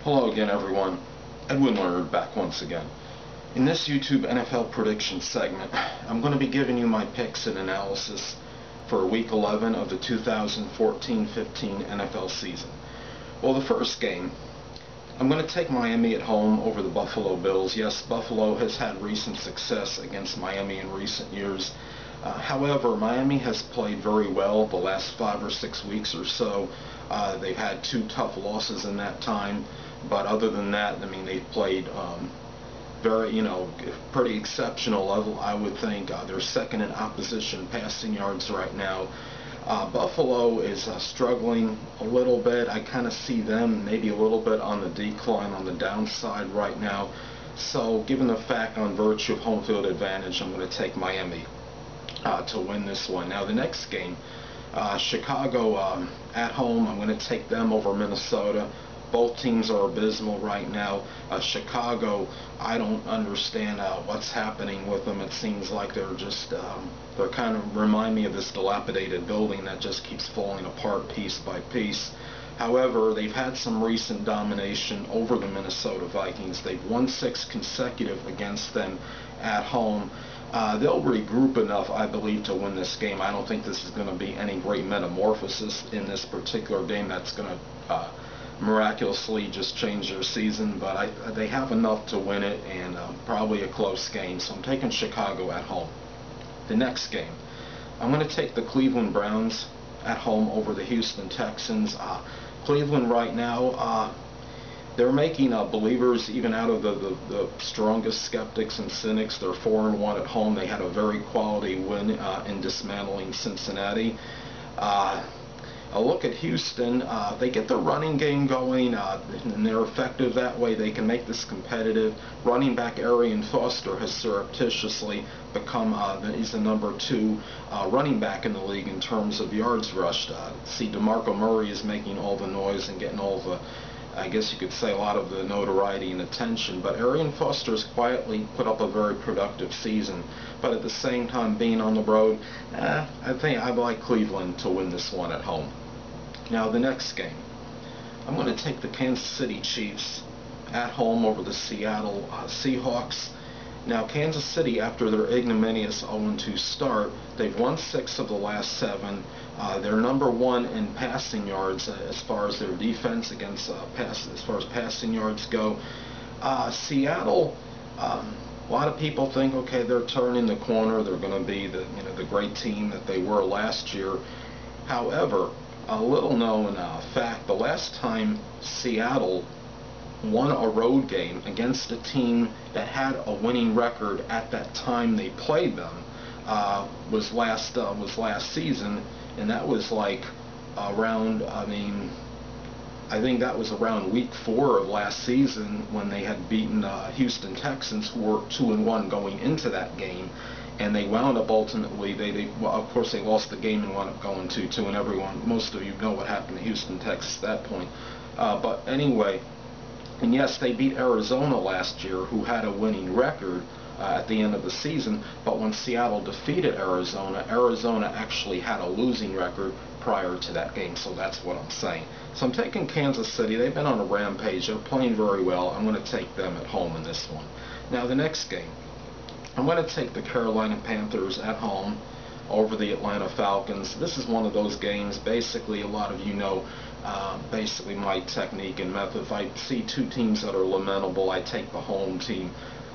Hello again, everyone. Edwin Learnard back once again. In this YouTube NFL prediction segment, I'm going to be giving you my picks and analysis for Week 11 of the 2014-15 NFL season. Well, the first game, I'm going to take Miami at home over the Buffalo Bills. Yes, Buffalo has had recent success against Miami in recent years. However, Miami has played very well the last 5 or 6 weeks or so. They've had 2 tough losses in that time, but other than that, I mean, they've played very, pretty exceptional level, I would think. They're second in opposition passing yards right now. Buffalo is struggling a little bit. I kind of see them maybe a little bit on the decline, on the downside right now. So, given the fact on virtue of home field advantage, I'm going to take Miami to win this one. Now, the next game, Chicago at home, I'm going to take them over Minnesota. Both teams are abysmal right now. Chicago, I don't understand what's happening with them. It seems like they're just, they're kind of remind me of this dilapidated building that just keeps falling apart piece by piece. However, they've had some recent domination over the Minnesota Vikings. They've won 6 consecutive against them at home. They'll regroup enough, I believe, to win this game. I don't think this is going to be any great metamorphosis in this particular game that's going to miraculously just change their season, but they have enough to win it, and probably a close game. So I'm taking Chicago at home. The next game, I'm going to take the Cleveland Browns at home over the Houston Texans. Cleveland right now, they're making believers even out of the strongest skeptics and cynics. They're 4-1 at home. They had a very quality win in dismantling Cincinnati. A look at Houston, they get their running game going, and they're effective that way. They can make this competitive. Running back Arian Foster has surreptitiously become, he's the number 2 running back in the league in terms of yards rushed. See, DeMarco Murray is making all the noise and getting all the, I guess you could say, a lot of the notoriety and attention, but Arian Foster's quietly put up a very productive season. But at the same time, being on the road, I think I like Cleveland to win this one at home. Now, the next game, I'm going to take the Kansas City Chiefs at home over the Seattle Seahawks. Now, Kansas City, after their ignominious 0-2 start, they've won 6 of the last 7. They're number 1 in passing yards as far as their defense against as far as passing yards go. Seattle, a lot of people think, okay, they're turning the corner. They're going to be the great team that they were last year. However, a little known fact: the last time Seattle won a road game against a team that had a winning record at that time they played them was last season, and that was like around, I think that was around week 4 of last season when they had beaten Houston Texans, who were 2-1 going into that game, and they wound up ultimately, well, of course they lost the game and wound up going 2-2, and most of you know what happened to Houston Texans at that point. But anyway, and yes, they beat Arizona last year, who had a winning record at the end of the season, but when Seattle defeated Arizona, Arizona actually had a losing record prior to that game, so that's what I'm saying. So I'm taking Kansas City. They've been on a rampage. They're playing very well. I'm going to take them at home in this one. Now, the next game, I'm going to take the Carolina Panthers at home over the Atlanta Falcons. This is one of those games, basically, a lot of you know, basically my technique and method. If I see 2 teams that are lamentable, I take the home team.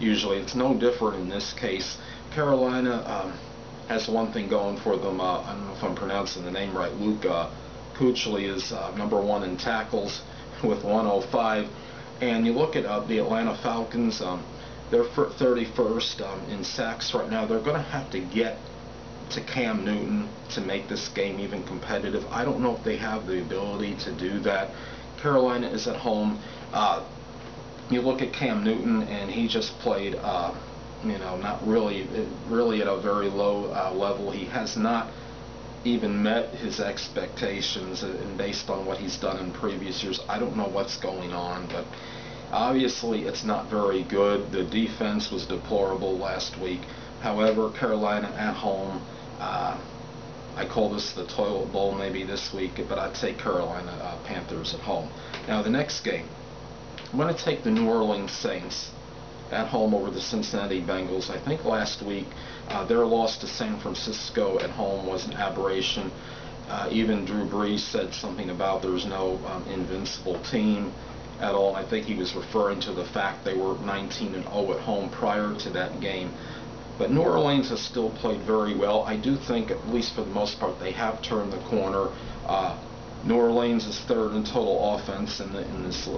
Usually, it's no different in this case. Carolina has one thing going for them. I don't know if I'm pronouncing the name right. Luke Kuechly is number 1 in tackles with 105. And you look at the Atlanta Falcons, they're 31st in sacks right now. They're going to have to get to Cam Newton to make this game even competitive. I don't know if they have the ability to do that. Carolina is at home. You look at Cam Newton, and he just played, not really at a very low level. He has not even met his expectations, and based on what he's done in previous years, I don't know what's going on, but obviously it's not very good. The defense was deplorable last week. However, Carolina at home, I call this the toilet bowl maybe this week, but I'd take Carolina Panthers at home. Now, the next game, I'm going to take the New Orleans Saints at home over the Cincinnati Bengals. I think last week their loss to San Francisco at home was an aberration. Even Drew Brees said something about there's no invincible team at all. I think he was referring to the fact they were 19-0 at home prior to that game. But New Orleans has still played very well. I do think, at least for the most part, they have turned the corner. New Orleans is third in total offense in this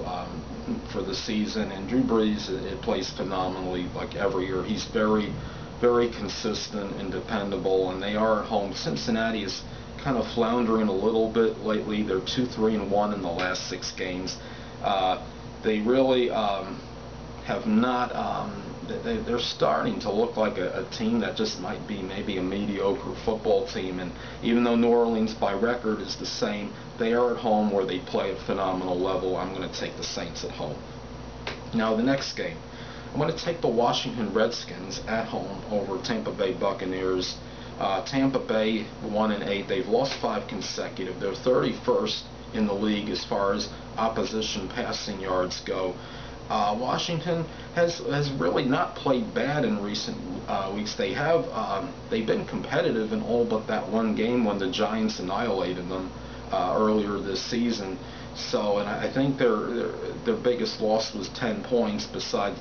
for the season, and Drew Brees plays phenomenally like every year. He's very, very consistent and dependable, and they are at home. Cincinnati is kind of floundering a little bit lately. They're 2-3-1 in the last 6 games. They really have not. They're starting to look like a team that just might be maybe a mediocre football team. And even though New Orleans by record is the same, they are at home where they play at a phenomenal level. I'm going to take the Saints at home. Now the next game, I'm going to take the Washington Redskins at home over Tampa Bay Buccaneers. Tampa Bay 1-8. They've lost 5 consecutive. They're 31st in the league as far as opposition passing yards go. Washington has really not played bad in recent weeks. They've been competitive in all but that one game when the Giants annihilated them earlier this season. So, and I think their biggest loss was 10 points aside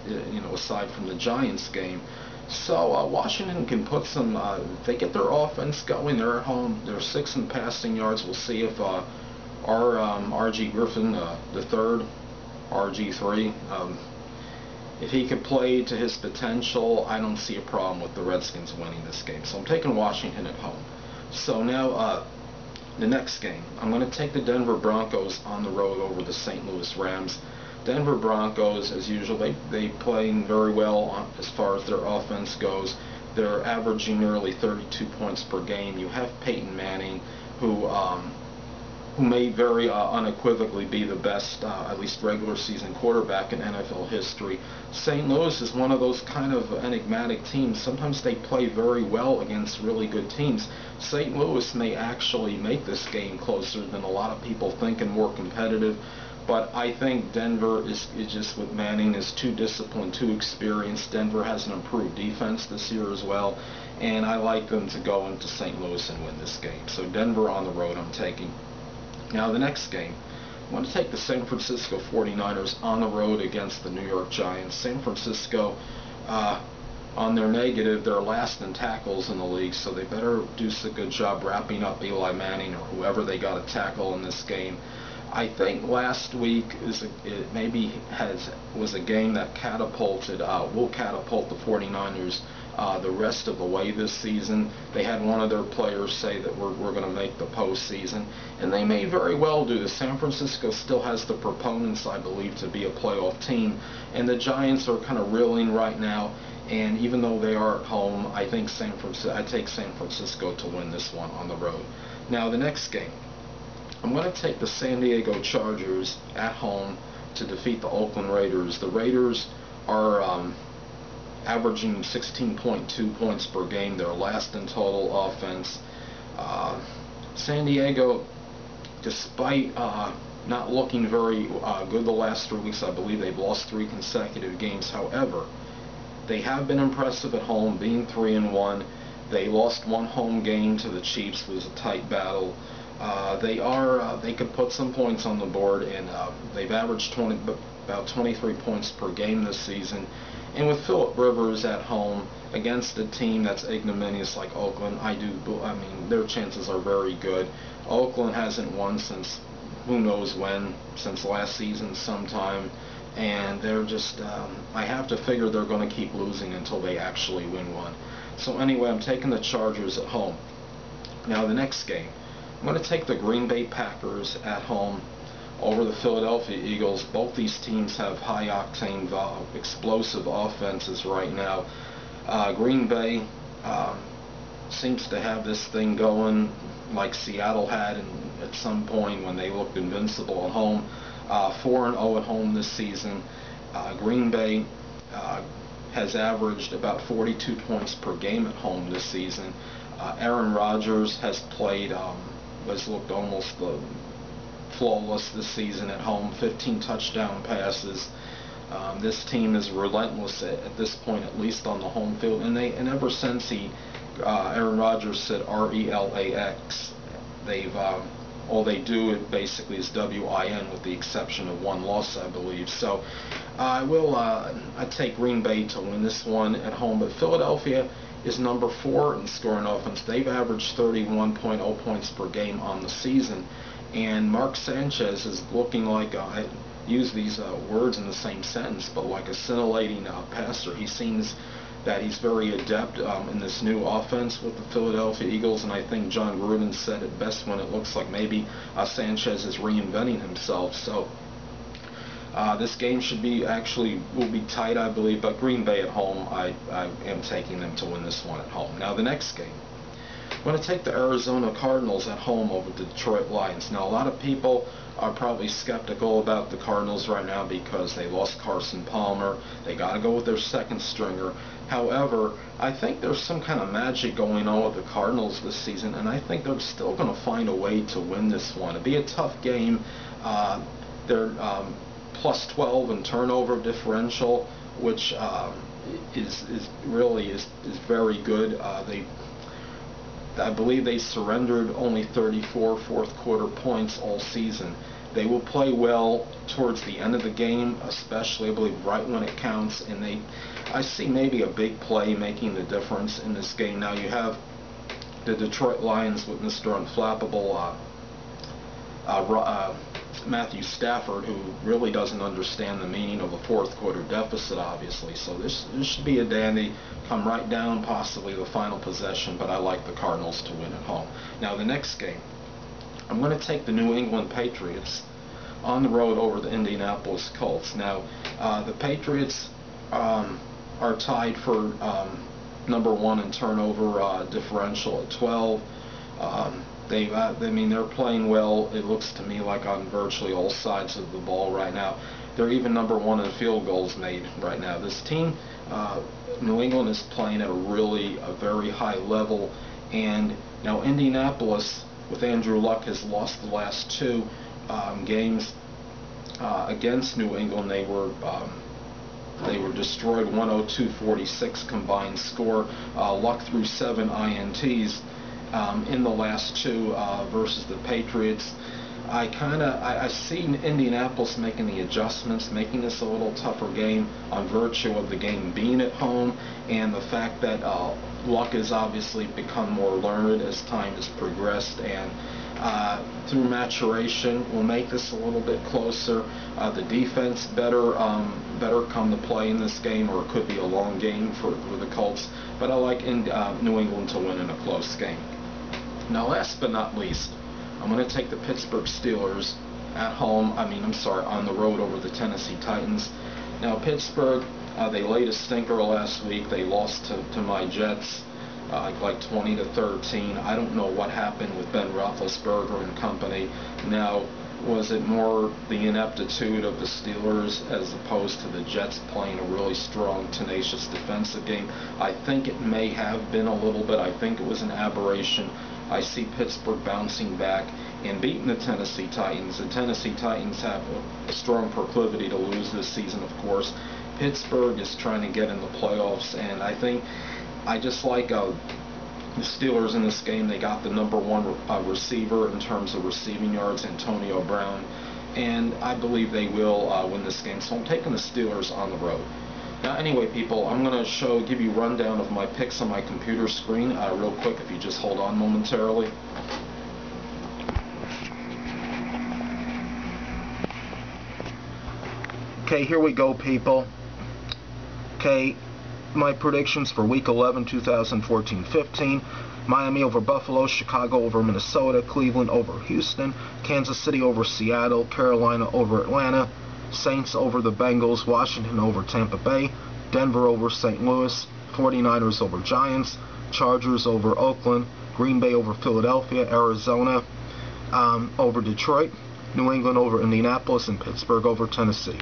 from the Giants game. So Washington can put some. If they get their offense going, they're at home. They're 6th in passing yards. We'll see if R.G. Griffin the third. RG3. If he could play to his potential, I don't see a problem with the Redskins winning this game. So I'm taking Washington at home. So now the next game, I'm going to take the Denver Broncos on the road over the St. Louis Rams. Denver Broncos, as usual, they playing very well as far as their offense goes. They're averaging nearly 32 points per game. You have Peyton Manning, who may very unequivocally be the best, at least regular season quarterback in NFL history. St. Louis is one of those kind of enigmatic teams. Sometimes they play very well against really good teams. St. Louis may actually make this game closer than a lot of people think and more competitive. But I think Denver is just, with Manning, is too disciplined, too experienced. Denver has an improved defense this year as well. And I like them to go into St. Louis and win this game. So Denver on the road I'm taking. Now the next game, I want to take the San Francisco 49ers on the road against the New York Giants. San Francisco, on their negative, they're last in tackles in the league, so they better do a good job wrapping up Eli Manning or whoever they got to tackle in this game. I think last week was a game that will catapult the 49ers the rest of the way this season. They had one of their players say that we're going to make the postseason, and they may very well do. The San Francisco still has the proponents, I believe, to be a playoff team, and the Giants are kind of reeling right now. And even though they are at home, I think I take San Francisco to win this one on the road. Now the next game, I'm going to take the San Diego Chargers at home to defeat the Oakland Raiders. The Raiders are averaging 16.2 points per game. They're last in total offense. San Diego, despite not looking very good the last 3 weeks, I believe they've lost 3 consecutive games. However, they have been impressive at home, being 3-1. They lost one home game to the Chiefs. It was a tight battle. They could put some points on the board, and they've averaged about 23 points per game this season. And with Phillip Rivers at home against a team that's ignominious like Oakland, I mean, their chances are very good. Oakland hasn't won since who knows when, since last season sometime, and they're just, I have to figure they're going to keep losing until they actually win one. So anyway, I'm taking the Chargers at home. Now the next game, I'm going to take the Green Bay Packers at home over the Philadelphia Eagles. Both these teams have high-octane, explosive offenses right now. Green Bay seems to have this thing going like Seattle had at some point when they looked invincible at home. 4-0 at home this season. Green Bay has averaged about 42 points per game at home this season. Aaron Rodgers has played, has looked almost flawless this season at home, 15 touchdown passes. This team is relentless at this point, at least on the home field, and ever since Aaron Rodgers said RELAX, they've all they do basically is WIN, with the exception of one loss, I believe. So I take Green Bay to win this one at home, but Philadelphia is number 4 in scoring offense. They've averaged 31.0 points per game on the season, and Mark Sanchez is looking like I use these words in the same sentence, but like a scintillating passer. He seems that he's very adept in this new offense with the Philadelphia Eagles, and I think John Gruden said it best when it looks like maybe Sanchez is reinventing himself. So this game will be tight, I believe, but Green Bay at home, I am taking them to win this one at home. Now the next game, I'm going to take the Arizona Cardinals at home over the Detroit Lions. Now a lot of people are probably skeptical about the Cardinals right now because they lost Carson Palmer. They got to go with their second stringer. However, I think there's some kind of magic going on with the Cardinals this season, and I think they're still going to find a way to win this one. It'll be a tough game. They're plus 12 in turnover differential, which is very good. I believe they surrendered only 34 fourth quarter points all season. They will play well towards the end of the game, especially I believe right when it counts, and I see maybe a big play making the difference in this game. Now you have the Detroit Lions with Mr. Unflappable Matthew Stafford, who really doesn't understand the meaning of a fourth quarter deficit, obviously. So this should be a dandy, come right down possibly the final possession, but I like the Cardinals to win at home. Now the next game, I'm going to take the New England Patriots on the road over the Indianapolis Colts. Now the Patriots are tied for number 1 in turnover differential at 12. They're playing well, it looks to me, like on virtually all sides of the ball right now. They're even number 1 in field goals made right now. This team, New England, is playing at a very high level, and now Indianapolis, with Andrew Luck, has lost the last 2 games against New England. They were destroyed 102-46 combined score. Luck threw 7 INTs in the last 2 versus the Patriots. I see Indianapolis making the adjustments, making this a little tougher game on virtue of the game being at home, and the fact that Luck has obviously become more learned as time has progressed, and through maturation will make this a little bit closer. The defense better come to play in this game, or it could be a long game for the Colts, but I like New England to win in a close game. Now last but not least, I'm going to take the Pittsburgh Steelers on the road over the Tennessee Titans. Now Pittsburgh, they laid a stinker last week. They lost to my Jets like 20-13. I don't know what happened with Ben Roethlisberger and company. Now, was it more the ineptitude of the Steelers as opposed to the Jets playing a really strong, tenacious defensive game? I think it may have been a little bit. I think it was an aberration. I see Pittsburgh bouncing back and beating the Tennessee Titans. The Tennessee Titans have a strong proclivity to lose this season, of course. Pittsburgh is trying to get in the playoffs, and I just like the Steelers in this game. They got the number 1 receiver in terms of receiving yards, Antonio Brown, and I believe they will win this game. So I'm taking the Steelers on the road. Now anyway, people, I'm going to give you a rundown of my picks on my computer screen real quick, if you just hold on momentarily. Okay, here we go, people. Okay, my predictions for Week 11, 2014-15. Miami over Buffalo, Chicago over Minnesota, Cleveland over Houston, Kansas City over Seattle, Carolina over Atlanta, Saints over the Bengals, Washington over Tampa Bay, Denver over St. Louis, 49ers over Giants, Chargers over Oakland, Green Bay over Philadelphia, Arizona over Detroit, New England over Indianapolis, and Pittsburgh over Tennessee.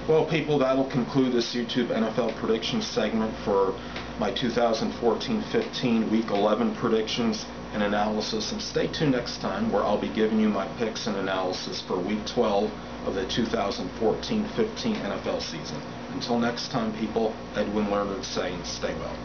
Well, people, that'll conclude this YouTube NFL prediction segment for my 2014-15 Week 11 predictions and analysis, and stay tuned next time where I'll be giving you my picks and analysis for Week 12 of the 2014-15 NFL season. Until next time, people, Edwin Learnard saying stay well.